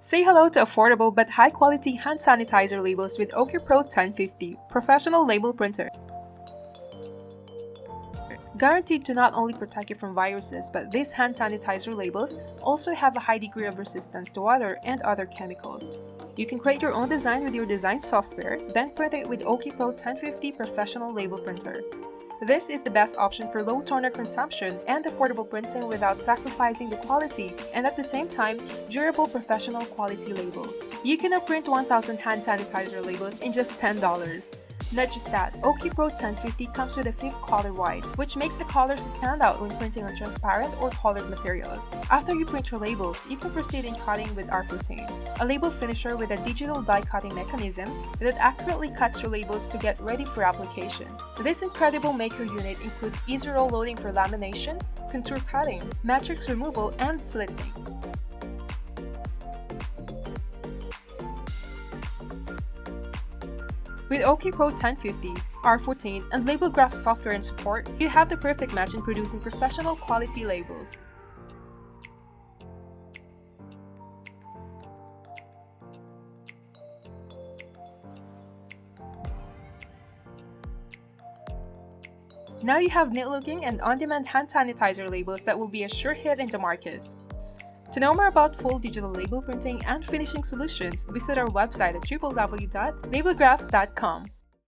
Say hello to affordable but high-quality hand sanitizer labels with OKI Pro 1050 Professional Label Printer. Guaranteed to not only protect you from viruses, but these hand sanitizer labels also have a high degree of resistance to water and other chemicals. You can create your own design with your design software, then print it with OKI Pro 1050 Professional Label Printer. This is the best option for low toner consumption and affordable printing without sacrificing the quality and at the same time, durable professional quality labels. You can now print 1,000 hand sanitizer labels in just $10. Not just that, OKI Pro 1050 comes with a 5th color white, which makes the colors stand out when printing on transparent or colored materials. After you print your labels, you can proceed in cutting with R14, a label finisher with a digital die cutting mechanism that accurately cuts your labels to get ready for application. This incredible maker unit includes easy roll loading for lamination, contour cutting, matrix removal, and slitting. With OKI Pro 1050, R14, and Label Graph software and support, you have the perfect match in producing professional quality labels. Now you have neat-looking and on-demand hand sanitizer labels that will be a sure hit in the market. To know more about full digital label printing and finishing solutions, visit our website at www.labelgraph.com.